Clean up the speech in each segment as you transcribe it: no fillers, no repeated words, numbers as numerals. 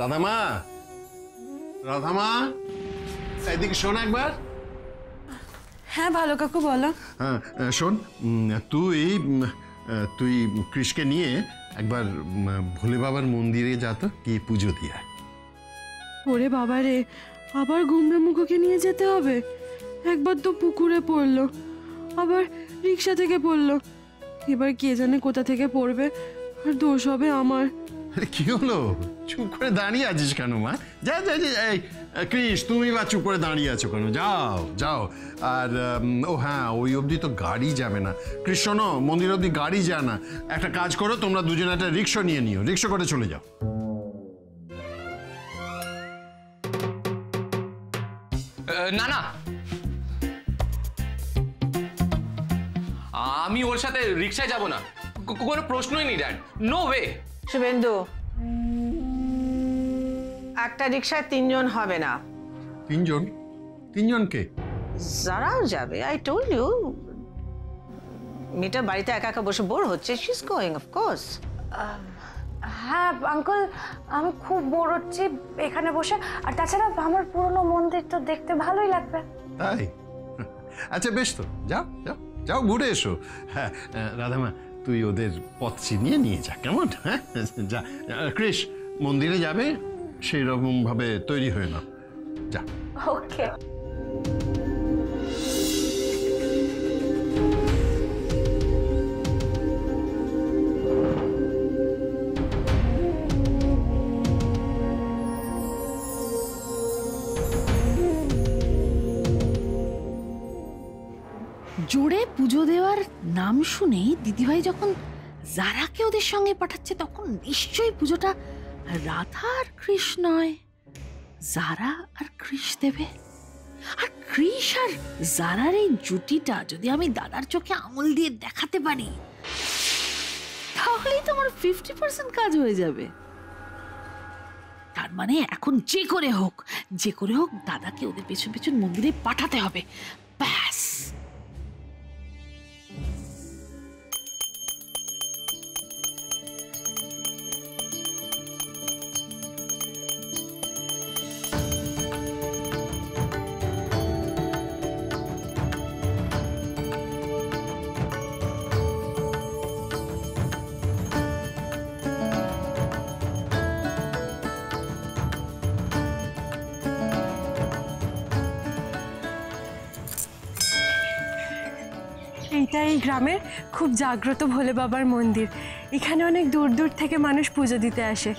রাধামা, রাধামা, এদিকে শোন একবার। হ্যাঁ ভালো কাকু, বলো। হ্যাঁ শোন, তুই কৃষকে নিয়ে একবার ভোলে বাবার মন্দিরে যা তো, গিয়ে পুজো দিয়ে। ওরে বাবা রে, আবার গুমরা মুখোকে নিয়ে যেতে হবে? একবার তো পুকুরে পড়লো, আবার রিক্সা থেকে পড়লো, এবার কে জানে কোথা থেকে পড়বে, আর দোষ হবে আমার। আরে কি হলো, চুপ করে দাঁড়িয়ে আছিস কেন মা? যা যা যা, এই কৃষ, তুমি বা চুপ করে দাঁড়িয়ে আছো কেন? যাও যাও। আর ও হ্যাঁ, ওই অবধি তো গাড়ি যাবে না কৃষ্ণ, মন্দির অবধি গাড়ি যায় না। একটা কাজ করো, তোমরা দুজনে একটা রিক্সা নিয়ে নিও, রিক্সা করে চলে যাও। না না, আমি ওর সাথে রিক্সায় যাব না, কোনো প্রশ্নই নেই ড্যাড, নো ওয়ে। শুভেন্দু, একটা রিক্সায় 3 জন হবে না। 3 জন? 3 জন কে? যারাও যাবে, আই টোল্ড ইউ। মেয়েটা বাড়িতে একা একা বসে বোর হচ্ছে, she is going of course. হ্যাঁ আঙ্কেল, আমি খুব বোর হচ্ছি এখানে বসে, আর তাছাড়া আমার পুরনো মন্দির তো দেখতে ভালোই লাগবে। তাই? আচ্ছা বেশ, তো যাও যাও যাও, ঘুরে এসো। হ্যাঁ রাধামা, তুই ওদের পথ চিনিয়ে নিয়ে যা, কেমন? হ্যাঁ যা। কৃষ, মন্দিরে যাবে, সেই রকম ভাবে তৈরি হয়ে নাও, যা। ওকে। জোরে পুজো দেওয়ার নাম শুনেই দিদিভাই যখন যারাকে ওদের সঙ্গে পাঠাচ্ছে, তখন নিশ্চয়ই পুজোটা রাধা আর কৃষ নয়, যারা আর কৃষ দেবে। আর কৃষ আর যারার এই জুটিটা যদি আমি দাদার চোখে আঙুল দিয়ে দেখাতে পারি, তাহলেই তো আমার 50% কাজ হয়ে যাবে। তার মানে এখন যে করে হোক দাদাকে ওদের পেছন পেছন মন্দিরে পাঠাতে হবে, ব্যাস। এইটা এই গ্রামের খুব জাগ্রত ভোলে বাবার মন্দির। এখানে অনেক দূর দূর থেকে মানুষ পুজো দিতে আসে।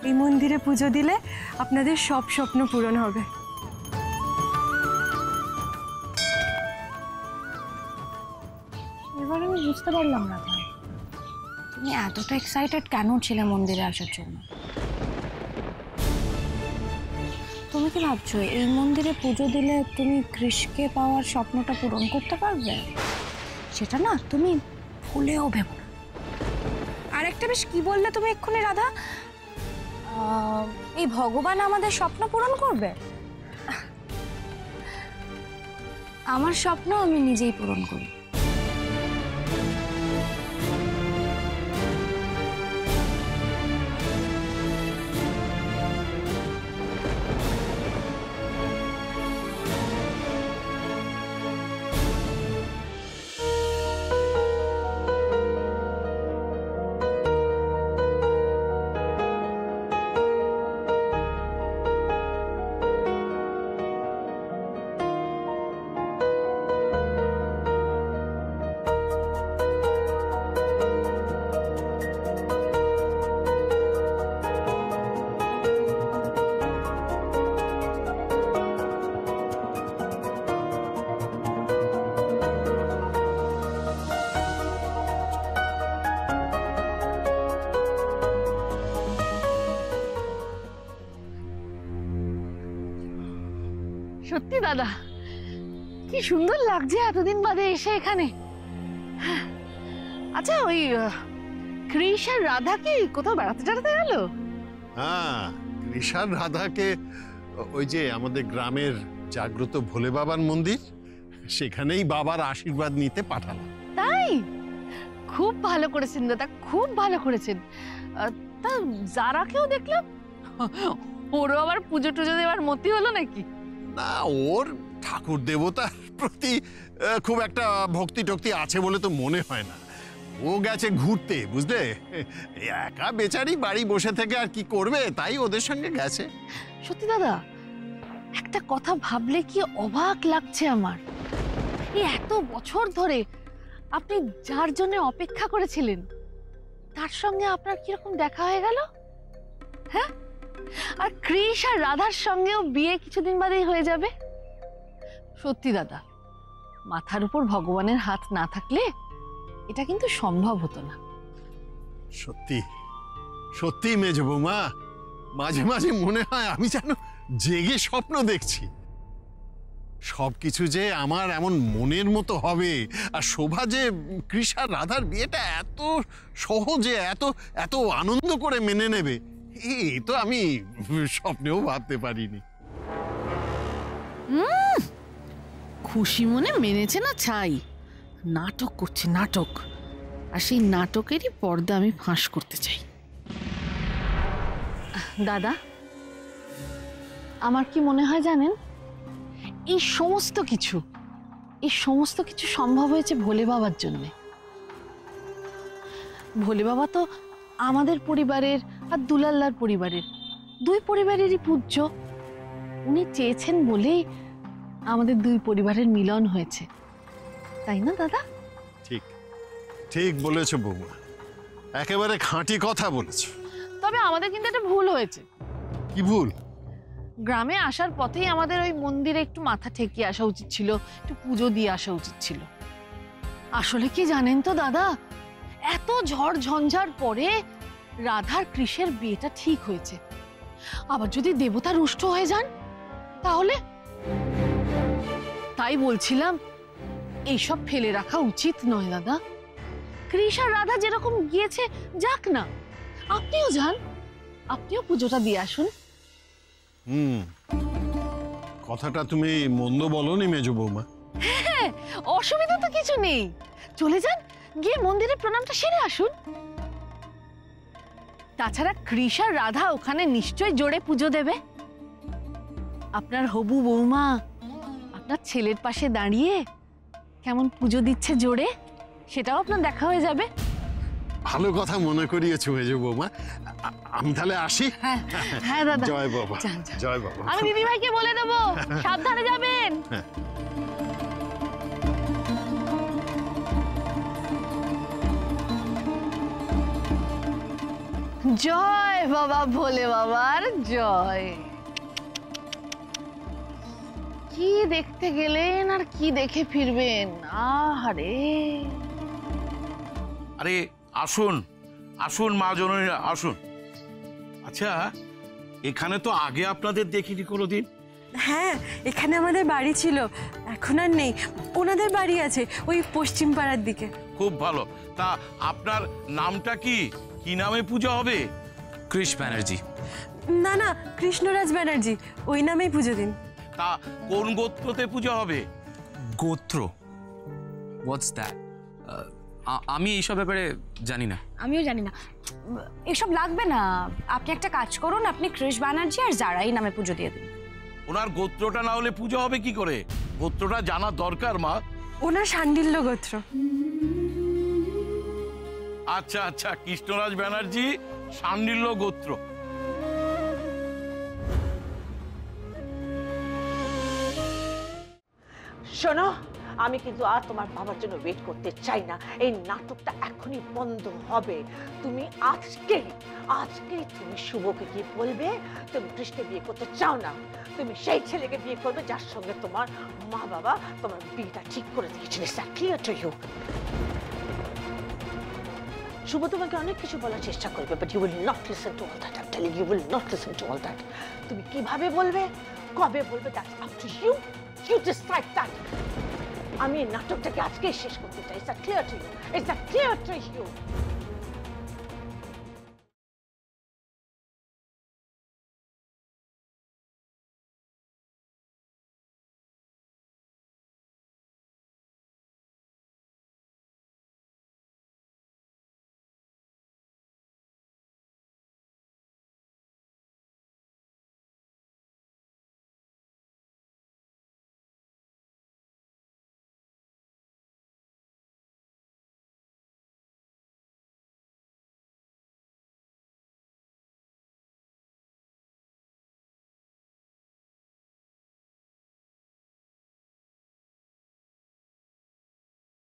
এই মন্দিরে পুজো দিলে আপনাদের সব স্বপ্ন পূরণ হবে। এবার আমি বুঝতে পারলাম না তুমি এতটা এক্সাইটেড কেন ছিলে মন্দিরে আসার জন্য। তুমি কি ভাবছো এই মন্দিরে পুজো দিলে তুমি কৃষকে পাওয়ার স্বপ্নটা পূরণ করতে পারবে? সেটা না তুমি ভুলেও ভেবো না। আর একটা বেশ কি বললে তুমি এক্ষুনি রাধা, এই ভগবান আমাদের স্বপ্ন পূরণ করবে? আমার স্বপ্ন আমি নিজেই পূরণ করি। সত্যি দাদা, কি সুন্দর লাগছে এতদিন বাদে এসে এখানে। আচ্ছা, ওই কৃষ আর রাধা কি কোথাও বেড়াতে টেড়াতে গেল? হ্যাঁ, কৃষ আর রাধাকে ওই যে আমাদের গ্রামের জাগ্রত ভোলে বাবার মন্দির, সেখানেই বাবার আশীর্বাদ নিতে পাঠালাম। তাই? খুব ভালো করেছেন দাদা, খুব ভালো করেছেন। তা যারাকেও দেখলাম ওরও আবার পুজো টুজো দেওয়ার মতি হলো নাকি? না, ওর ঠাকুর দেবতার প্রতি খুব একটা ভক্তি টক্তি আছে বলে তো মনে হয় না। ও গেছে ঘুরতে, বুঝলে? একা বেচারি বাড়ি বসে থেকে আর কি করবে, তাই ওদের সঙ্গে গেছে। সত্যি দাদা, একটা কথা ভাবলে কি অবাক লাগছে আমার। এই এত বছর ধরে আপনি যার জন্য অপেক্ষা করেছিলেন তার সঙ্গে আপনার কিরকম দেখা হয়ে গেল, হ্যাঁ? আর কৃষ আর রাধার সঙ্গেও বিয়ে কিছুদিন বাদেই হয়ে যাবে। সত্যি দাদা, মাথার উপর ভগবানের হাত না থাকলে এটা কিন্তু সম্ভব হতো না। সত্যি সত্যি মেজ বৌমা, মাঝে মাঝে মনে হয় আমি যেন জেগে স্বপ্ন দেখছি। সবকিছু যে আমার এমন মনের মতো হবে, আর শোভা যে কৃষ আর রাধার বিয়েটা এত সহজে এত এত আনন্দ করে মেনে নেবে, এই তো আমি স্বপ্নেও ভাবতে পারিনি। খুশি মনে মেনেছে না ছাই, নাটক করছে নাটক। আর সেই নাটকেরই পর্দা আমি ফাঁস করতে চাই। দাদা, আমার কি মনে হয় জানেন, এই সমস্ত কিছু সম্ভব হয়েছে ভোলে বাবার জন্যে। ভোলে বাবা তো আমাদের পরিবারের আর দুলাল্লার পরিবারের, দুই পরিবারেরই পূজ্য। উনি চেয়েছেন বলেই আমাদের দুই পরিবারের মিলন হয়েছে, তাই না দাদা? ঠিক ঠিক বলেছো বৌমা, একেবারে খাঁটি কথা বলেছো। তবে আমাদের কিন্তু একটা ভুল হয়েছে। কি ভুল? গ্রামে আসার পথেই আমাদের ওই মন্দিরে একটু মাথা ঠেকিয়ে আসা উচিত ছিল, একটু পুজো দিয়ে আসা উচিত ছিল। আসলে কি জানেন তো দাদা, এত ঝড় ঝঞ্ঝার পরে রাধার কৃষের বিয়েটা ঠিক হয়েছে। আবার যদি দেবতা রুষ্ট হয়ে যান তাহলে? তাই বলছিলাম, এইসব ফেলে রাখা উচিত নয় দাদা। কৃষ আর রাধা যেরকম গিয়েছে যাক না, আপনিও যান, আপনিও পুজোটা দিয়ে আসুন। কথাটা তুমি মন্দ বলনি মেজ বৌমা। হ্যাঁ, অসুবিধা তো কিছু নেই, চলে যান, গিয়ে মন্দিরে প্রণামটা সেরে আসুন। তাছাড়া কৃষ আর রাধা ওখানে নিশ্চয়ই জোরে পুজো দেবে। আপনার হবু বৌমা আপনার ছেলের পাশে দাঁড়িয়ে কেমন পুজো দিচ্ছে জোরে, সেটাও আপনার দেখা হয়ে যাবে। ভালো কথা মনে করিয়েছো মেজ বৌমা, আমি তাহলে আসি। হ্যাঁ দাদা, জয় বাবা, যান, যান। জয় বাবা। আমি দিদিভাইকে বলে দেবো সাবধানে যাবেন। জয় বাবা ভোলে বাবার জয়। কি দেখতে গেলেন আর কি দেখে ফিরবেন, আহারে। আরে আসুন আসুন মা জননীরা আসুন। আচ্ছা, এখানে তো আগে আপনাদের দেখিনি কোনোদিন। হ্যাঁ, এখানে আমাদের বাড়ি ছিল, এখন আর নেই। ওনাদের বাড়ি আছে ওই পশ্চিম পাড়ার দিকে। খুব ভালো। তা আপনার নামটা কি? কি নামে পূজা হবে? কৃষ ব্যানার্জি। না না, কৃষ্ণরাজ ব্যানার্জি, ওই নামেই পুজো দিন। তা কোন গোত্রতে পূজা হবে? গোত্র? What's that? আমি এইসব ব্যাপারে জানি না। আমিও জানি না, এসব লাগবে না। আপনি একটা কাজ করুন, আপনি কৃষ ব্যানার্জি আর জারাই নামে পুজো দিয়ে দিন। ওনার গোত্রটা না হলে পূজা হবে কি করে? গোত্রটা জানা দরকার মা। ওনার শাণ্ডিল্য গোত্র। আচ্ছা আচ্ছা, কৃষ্ণরাজ ব্যানার্জি, শাণ্ডিল্য গোত্র। শোনো, আমি কিন্তু আর তোমার বাবার জন্য ওয়েট করতে চাই না। এই নাটকটা এখনই বন্ধ হবে। তুমি আজকেই তুমি শুভকে গিয়ে বলবে তুমি কৃষ্ণকে বিয়ে করতে চাও না, তুমি সেই ছেলেকে বিয়ে করবে যার সঙ্গে তোমার মা বাবা তোমার বিয়েটা ঠিক করে দিয়েছিল। Is that clear to you? Shubho তোমাকে অনেক কিছু বলার চেষ্টা করবে, but you will not listen to all that. I am telling you, will not listen to all that. তুমি কিভাবে বলবে, কবে বলবে, that's up to you. You decide that. আমি এই নাটকটাকে আজকেই শেষ করতে চাই। Is that clear to you? Is that clear to you?